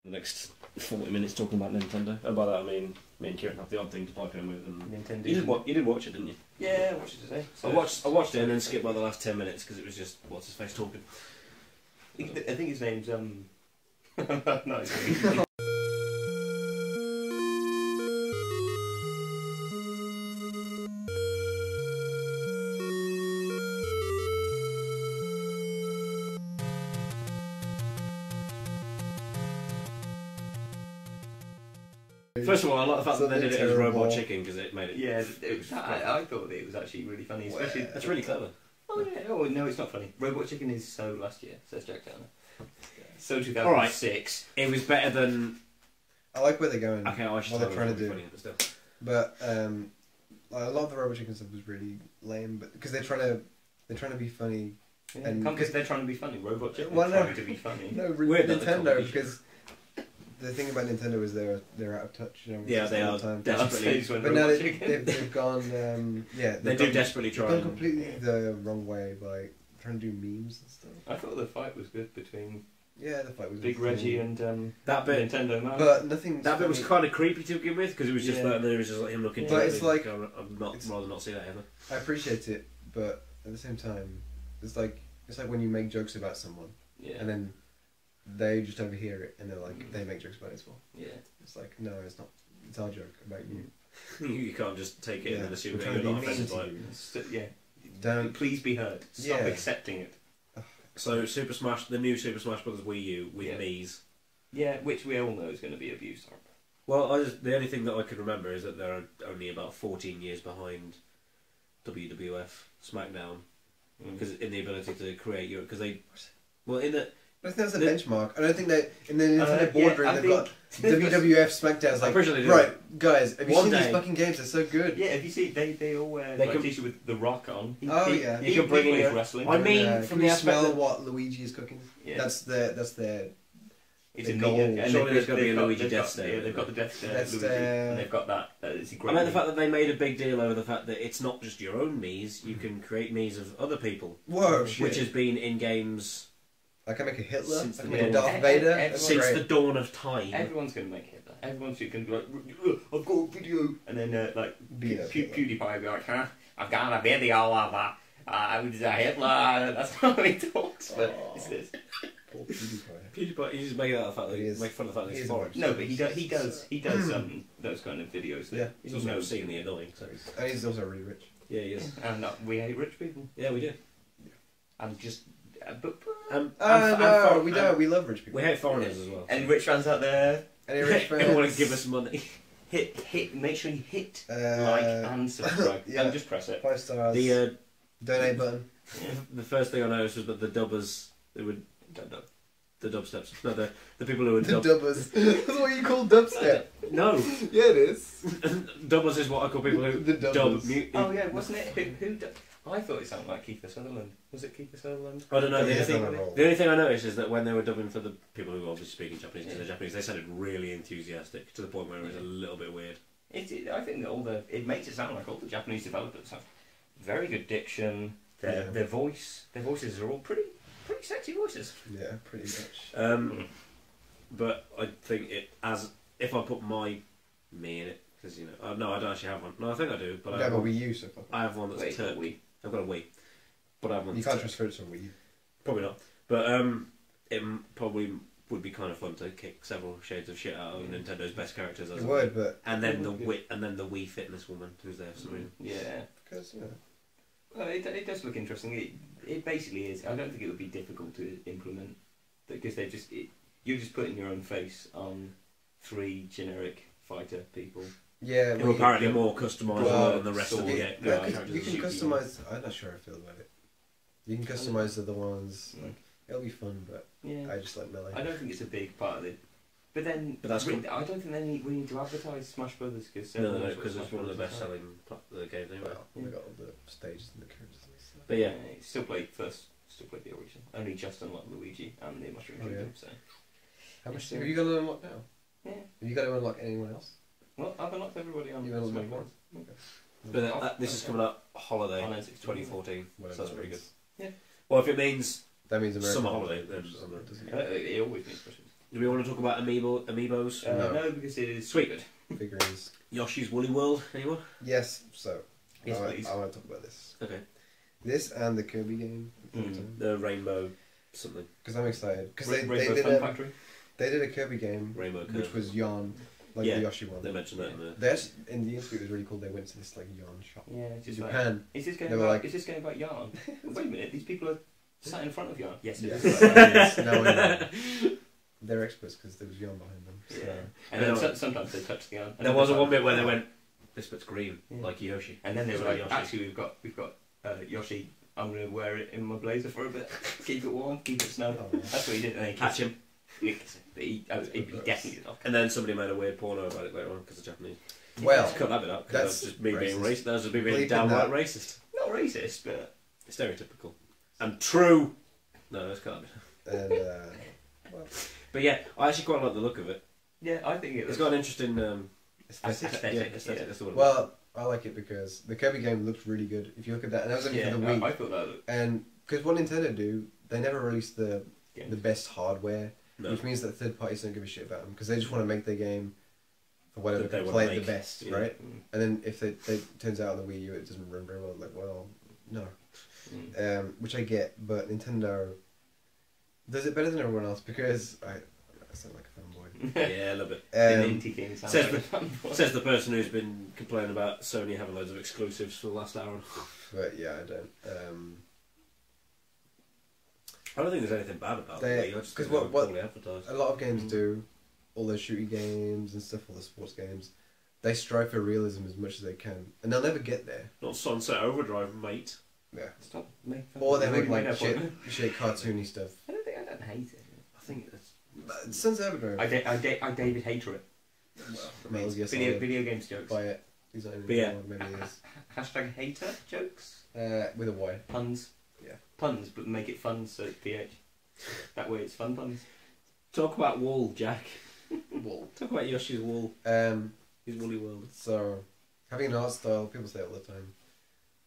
The next 40 minutes talking about Nintendo. And by that I mean me and Kieran have the odd thing to pipe in with. And Nintendo. You did watch it, didn't you? Yeah, I watched it today. So I watched it and then skipped by the last 10 minutes because it was just what's his face talking. I think his name's no, it's First of all, I like the fact that they did it as Robot Chicken because it made it. Yeah, it was. I thought it was actually really funny, especially. That's really clever. Oh yeah. Oh no, it's not funny. Robot Chicken is so last year, says Jack Downer. So 2006. Right. It was better than. I like where they're going. Okay, I should what they're trying to do. Funny, but still. But a lot of the Robot Chicken stuff was really lame, but because they're trying to be funny. Yeah, and because they're trying to be funny. Robot Chicken well, is trying to be funny. No, Weird Nintendo because. The thing about Nintendo is they're out of touch. You know, yeah, they are desperately. But now they've gone. Yeah, they do desperately try. They've gone completely the wrong way by trying to do memes and stuff. I thought the fight was good between. Yeah, the fight was Big Reggie and that bit Nintendo Man. But nothing. That bit was kind of creepy to begin with because it was just like there was just like him looking. But it's like I'd rather not see that ever. I appreciate it, but at the same time, it's like when you make jokes about someone, and then they just overhear it and they're like they make jokes about it as well. Yeah, it's like no, it's not. It's our joke about you. You can't just take it and assume that you're you're not offended by it. Yeah, don't please be heard. Stop accepting it. So Super Smash, the new Super Smash Bros. Wii U with Mii's. Yeah, which we all know is going to be abused. Well, the only thing that I could remember is that they're only about 14 years behind WWF SmackDown because in the ability to create your I think that's a benchmark. I don't think that in the Nintendo boardroom they've got WWF SmackDown's like, right, guys, have you seen these fucking games? They're so good. Yeah, if you see, they all wear a t-shirt with The Rock on. You can bring in wrestling. I mean, from the aspect smell what Luigi is cooking. Yeah. That's their. It's a goal. Surely there's going to be a Luigi Death Stare. Yeah, they've got the Death Stare, Luigi, and they've got that. It's a great. I mean, the fact that they made a big deal over the fact that it's not just your own Mii's, you can create Mii's of other people. Whoa, shit. Which has been in games. I can make a Hitler. I can make a Darth Vader. Since the dawn of time. Everyone's going to make Hitler. Everyone's going to be like, I've got a video. And then, PewDiePie will be like, huh? I've got a video of Hitler. That's not how he talks, but it's this. Poor PewDiePie. PewDiePie, you just make fun of the fact that he's foreign. No, but he does those kind of videos. Yeah, he's also obscenely annoying. So. And he's also really rich. Yeah, he is. And we hate rich people. Yeah, we do. And just... no, we don't. We love rich people. We hate foreigners as well. Any rich fans out there? Any rich fans? Who want to give us money? Make sure you hit like and subscribe. Don't just press it. 5 stars. The donate button. The first thing I noticed was that the dubbers, the dubsteps. No, the people who were dubbers. That's what you call dubstep. No. Yeah, it is. Dubbers is what I call people who dub. Oh yeah, wasn't it? Who I thought it sounded like Kiefer Sutherland. Was it Kiefer Sutherland? I don't know. The only thing I noticed is that when they were dubbing for the people who were obviously speaking Japanese to the Japanese, they sounded really enthusiastic to the point where it was a little bit weird. I think that it makes it sound like all the Japanese developers have very good diction. Their voices are all pretty sexy voices. Yeah, pretty much. But I think if I put me in it, because no, I don't actually have one. No, I think I do. But I have a Wii U so far. I have one that's Turk. I've got a Wii, but I have one. You can't transfer it to a Wii U. Probably not. But it probably would be kind of fun to kick several shades of shit out of Nintendo's best characters. It would, but and then the Wii Fitness woman who's there for some reason. Yeah, because well, it does look interesting. It basically is. I don't think it would be difficult to implement because you're just putting your own face on 3 generic fighter people. Yeah, who apparently more customisable than the rest of the game. You can customise. I'm not sure how I feel about it. You can customise the other ones. Like, it'll be fun, but I just like melee. I don't think it's a big part of it. But that's I don't think we need to advertise Smash Brothers because because it's one of the best selling games anyway. Well, we got all the stages and the curves and stuff. But yeah, still played the original. Only just unlocked Luigi and the Mushroom Kingdom. So how much have you got to unlock now? Yeah. Have you got to unlock anyone else? Well, I've unlocked everybody on Smash Bros. Okay. But this is coming up holiday 2014, so that's pretty good. Yeah. Well, if it means that means American summer holiday, then it always means Christmas. Do we want to talk about Amiibos? No, because it is sweet. Figurines. Yoshi's Woolly World, anyone? Yes, so yes, please. I want to talk about this. Okay. This and the Kirby game. The Rainbow something. Because I'm excited. Because they did a Kirby game, Rainbow which was Yarn, like the Yoshi one. They mentioned that in the... In the interview, it was really cool. They went to this like Yarn shop. Yeah, it's just Japan. Is this game about Yarn? Wait a minute, these people are sat in front of Yarn. Yes, it is. Yes, no, they're experts because there was Yarn behind them. So. Yeah. And then sometimes they touch the Yarn. There was one bit where they went, this bit's green, like Yoshi. And then they were like, actually, we've got Yoshi. I'm going to wear it in my blazer for a bit. Keep it warm, keep it snug. Oh, that's what he did. And then catch him. He definitely did. And then somebody made a weird porno about it later on because of Japanese. Well, cut that bit up. That's just me being racist. That was just me being downright racist. Not racist, but stereotypical and true. No, that's cut that bit. Well. But yeah, I actually quite like the look of it. Yeah, I think it's got an interesting aesthetic. That's the word. Well, I like it because the Kirby game looks really good. If you look at that, and that was only for the Wii. I thought that looked... And because what Nintendo do, they never release the best hardware, which means that third parties don't give a shit about them because they just want to make their game for whatever they play it the best, right? And then if it turns out on the Wii U it doesn't run very well, like, well, no. Which I get, but Nintendo does it better than everyone else because I sound like a fanboy. Yeah, a little bit. Says the person who's been complaining about Sony having loads of exclusives for the last hour. But yeah, I don't. I don't think there's anything bad about it. Because what a lot of games do, all those shooting games and stuff, all the sports games, they strive for realism as much as they can, and they'll never get there. Not Sunset Overdrive, mate. Yeah. Stop making fun. Or they make like shit cartoony stuff. I don't hate it. I think it's Sunset Overdrive. I David hater it. Well, video games jokes. Buy it. Maybe it is. Hashtag hater jokes. With a Y. Puns. Yeah. Puns, but make it fun so it's PH. That way it's fun puns. Talk about wool, Jack. Wool. Talk about Yoshi's wool. His woolly world. So, having an art style, people say it all the time,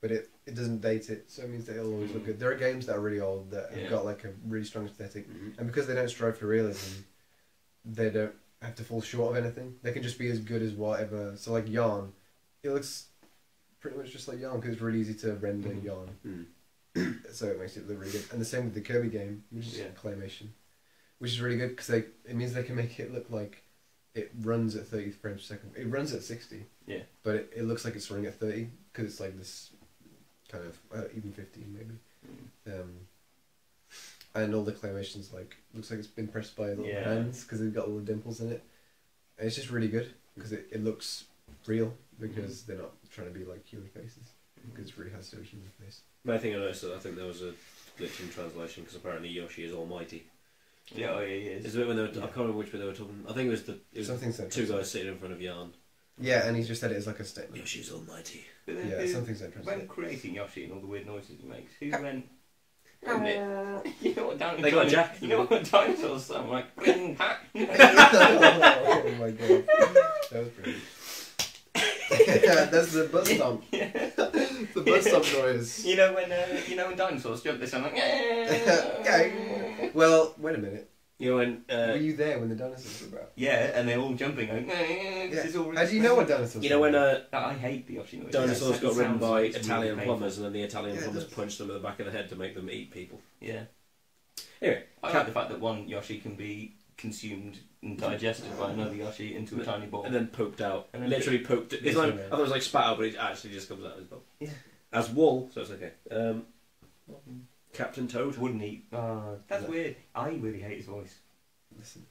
but it doesn't date it, so it means that it'll always look good. There are games that are really old that have got like a really strong aesthetic, and because they don't strive for realism, they don't have to fall short of anything. They can just be as good as whatever. So like Yarn, it looks pretty much just like Yarn because it's really easy to render Yarn. So it makes it look really good. And the same with the Kirby game, which is claymation, which is really good because it means they can make it look like it runs at 30 frames per second. It runs at 60. Yeah. But it looks like it's running at 30 because it's like this kind of even 50 maybe. And all the claymations looks like it's been pressed by little hands because they've got all the dimples in it. And it's just really good because it looks real because they're not trying to be like human faces because it really has to be a human face. But I think I noticed that I think there was a glitch in translation because apparently Yoshi is almighty. Yeah, he is. It's a bit when they were, I can't remember which bit they were talking. I think it was two guys sitting in front of Yarn. Yeah, and he's just said it as like a statement. Yoshi's almighty. Yeah, something's interesting. When creating Yoshi and all the weird noises he makes, who went? You know what they got Jack. You know what dinosaurs sound like? Oh my god, that was brilliant. Yeah, that's the bus stop. The bus stop noise. You know when dinosaurs jump, they sound like. Well, wait a minute. You know when were you there when the dinosaurs were about? Yeah, and they're all jumping. Going, this is all really how do you know what dinosaurs? You know when I hate the Yoshi noise. Dinosaurs got ridden by Italian plumbers, and then the Italian plumbers punched them in the back of the head to make them eat people. Yeah. Anyway, I like the fact that one Yoshi can be consumed and digested by another Yoshi into a tiny ball. And then pooped out. And literally pooped. It's like, I thought it was like spat out, but it actually just comes out of his bum. Yeah. As wool, so it's okay. Captain Toad. Wouldn't eat. That's weird. I really hate his voice. Listen.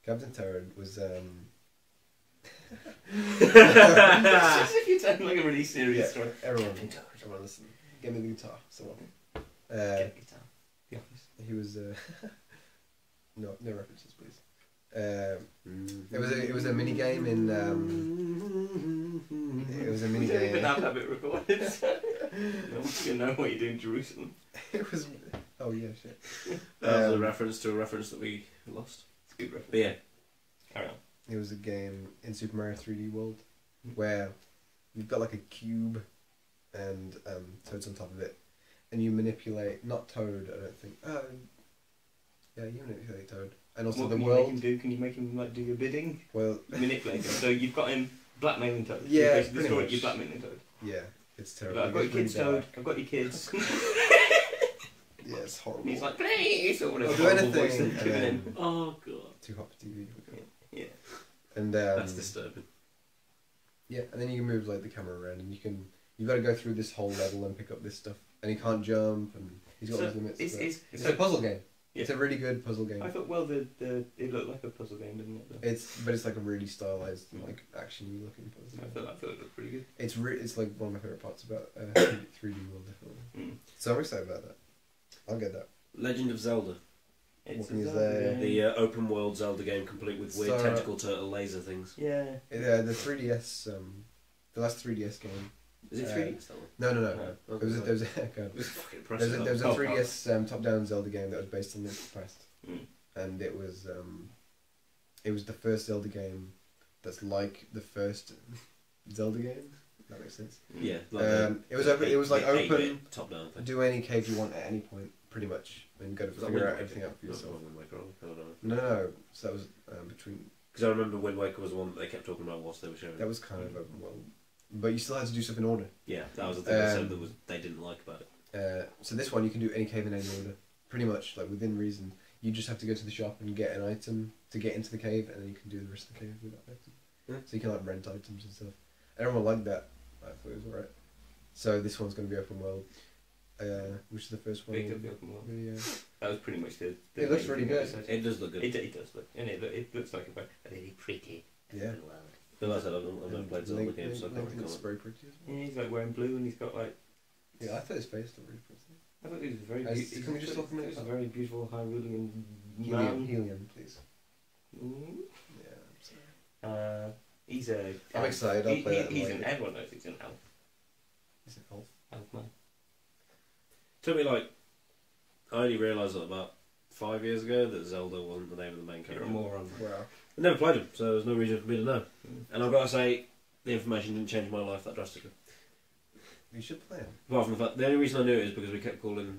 Captain Toad was It's just if you tell like a really serious story. Everyone listen. Give me the guitar, someone. Get a guitar. The Office. He was no references, please. It was a mini game in it was a mini game. You don't even have that bit recorded. No one's gonna know what you do in Jerusalem. It was shit. That was a reference to a reference that we lost. It's a good reference. But yeah. Carry on. It was a game in Super Mario 3D World where you've got like a cube and Toad's on top of it, and you manipulate not Toad. I don't think. Yeah, you manipulate Toad. and also What the can you world. make him do? Can you make him like do your bidding? Well, Manipulate him. So you've got him blackmailing Toad. Yeah, You basically pretty destroy it, much. you're blackmailing Toad. yeah, it's terrible. Like, I've got your It's really kids, Toad. dark. I've got your kids. Yeah, it's horrible. And he's like, please, or whatever. I'll do horrible voice anything, they're doing and in. Oh god, Too hot for TV. Yeah. And that's disturbing. yeah, and then you can move like the camera around, and you've got to go through this whole level and pick up this stuff, and he can't jump, and he's got So his limits. It's so a puzzle game. Yeah. It's a really good puzzle game. I thought, well, it looked like a puzzle game, didn't it? But it's like a really stylized, like action-y looking puzzle. I thought it looked pretty good. It's like one of my favorite parts about 3D world, definitely. Mm. So I'm excited about that. I'll get that. Legend of Zelda, It's What can you Zelda say? game. the open world Zelda game complete with weird So- tentacle turtle laser things. Yeah. Yeah, the 3DS, the last 3DS game. Is it Uh, 3D still? No. No. There was a God. It was fucking There was impressive. a 3DS top-down Zelda game that was based on Link to the Past, Mm. and it was the first Zelda game that's like the first Zelda game. If that makes sense. Yeah, It was like open. top down thing. Do any cave you want at any point, pretty much, and you got to Was that figure Wind out Waker? everything out for yourself. Not Wind Waker, I don't know. No. So that was between. Because I remember Wind Waker was the one that they kept talking about whilst they were showing. That was kind of but you still had to do stuff in order. Yeah, that was the thing they said they didn't like about it. So this one you can do any cave in any order, pretty much like within reason. You just have to go to the shop and get an item to get into the cave, and then you can do the rest of the cave with that item. Yeah. So you can like rent items and stuff. Everyone liked that. I thought it was alright. So this one's going to be open world, which is the first one. Picked up the open world. Yeah. That was pretty much the It looks main really thing good. they said. It does look good. It does look, and it looks like a really pretty Yeah. open world. But like I said, I've never played Zelda games, so I can't Link really looks comment. very pretty as well. Yeah, he's like wearing blue, and he's got like. Yeah, I thought his face looked really pretty. I thought he was very. Can we just talk a minute He's a about- very beautiful, high-ruling Helium, man. helium, please. Mm. Yeah, I'm sorry. He's a. I'm excited. I'll play that. He's later. an. Everyone knows he's an elf. He's an elf. Elf man. Took me like, I only realised that about 5 years ago that Zelda wasn't the name of the main You're a character. moron. Wow. I never played him, so there's no reason for me to know. Mm. And I've got to say, the information didn't change my life that drastically. You should play him. Apart from the fact, the only reason I knew it is because we kept calling.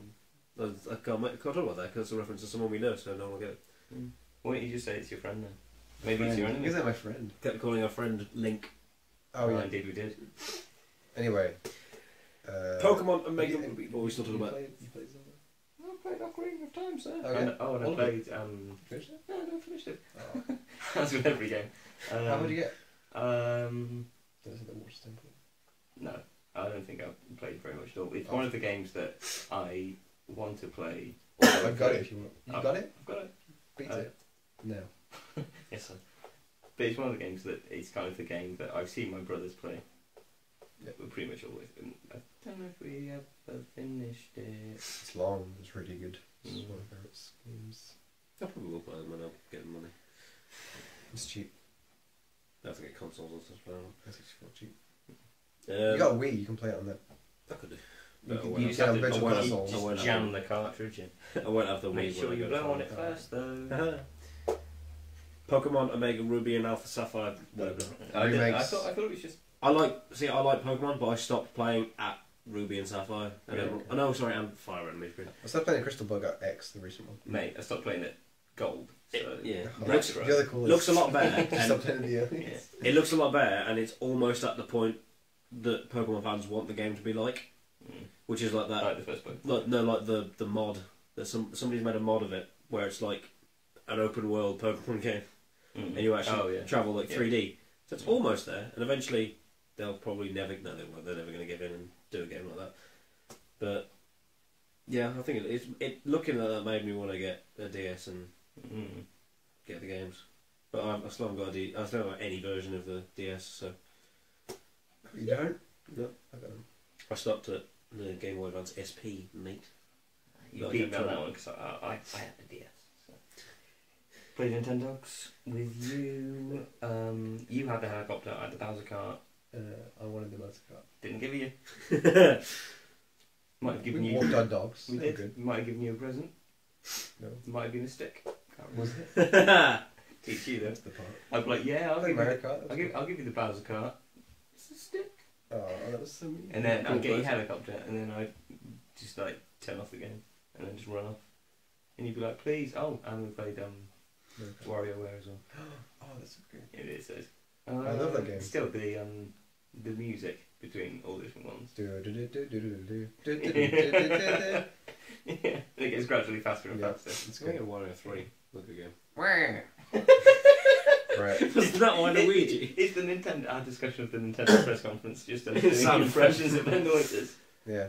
I can't talk about that because it's a reference to someone we know, so no one will get it. Mm. Why don't you just say it's your friend then? Maybe it's your enemy. Is that my friend? Kept calling our friend Link. Oh yeah. Indeed we did. Anyway. Pokemon and Mega. you- What are we still talking about? You played Zelda? I played Ocarina of Time, sir. Okay. And I All of played. Finished it? No, I never finished it. Oh. That's with every game. How would you get? Um, Does the Water Temple? no, I don't think I've played very much at all. It's Oh. one of the games that I want to play. I've got it if you want. You I've- got it? I've got it. Beat Uh, it. No. Yes, sir. But it's one of the games that it's kind of the game that I've seen my brothers play. Yeah. We're pretty much always. And I don't know if we ever finished it. It's long. It's really good. It's Mm. one of my favourite games. I probably will play them when I get the money. It's cheap. I have to get consoles and stuff. It's actually cheap. You You got a Wii. You can play it on that. I could do. You But can- I you won't can have have- virtual I won't have- consoles. I won't Just have- jam the cartridge in. I won't have the Wii. Make sure when I you go blow on to it Oh. first, though. Pokemon Omega Ruby and Alpha Sapphire. Whatever. I Remakes. thought it was just. I like Pokemon, but I stopped playing at Ruby and Sapphire. And then, Really? oh, no, sorry, and Fire Emblem. I started playing Crystal Bug X, the recent one. Mate, I stopped playing it gold. So Yeah, Oh, looks, the other coolest. looks a lot better. Stop And playing the other. Yeah. it looks a lot better, and it's almost at the point that Pokemon fans want the game to be like, Mm. which is like that. I like the first one. Like the mod. There's somebody's made a mod of it where it's like an open world Pokemon game, Mm. and you actually yeah. travel like Yeah. 3D. So it's almost there, and eventually they'll probably never. No, they won't. They're never going to give in and do a game like that. But yeah, I think it looking at that made me want to get a DS and Mm. get the games. But I still haven't got I still haven't got any version of the DS, so You don't? No. I got them. I stopped at the Game Boy Advance SP, mate. You No, I beat kept me on that trying. one because I had the DS. So. Played Nintendogs with you. You had the helicopter, I had the Bowser cart. I wanted the motor car. Didn't give you. Might have given We you. walked our dogs. We They were did. good. Might have given you a present. No. Might have been a stick. Can't Was remember. it? Teach you though. That's the part. I'd be like, yeah, I'll Like give Mario you. Kart. I'll give you the Bowser cart. It's a stick. Oh, that was so mean. And then Cool I'd get your place. helicopter, and then I'd just like turn off the game, and then just run off. And you'd be like, please, oh, and we played WarioWare as well. Oh, that's so good. It is. I love that game. Still, the music between all the different ones. Yeah, it gets gradually faster and faster. It's going to Wario 3. Look again. Right. Wasn't that Waluigi? It's the Nintendo. Our discussion of the Nintendo press conference. Just doing Sound impressions of their noises. Yeah.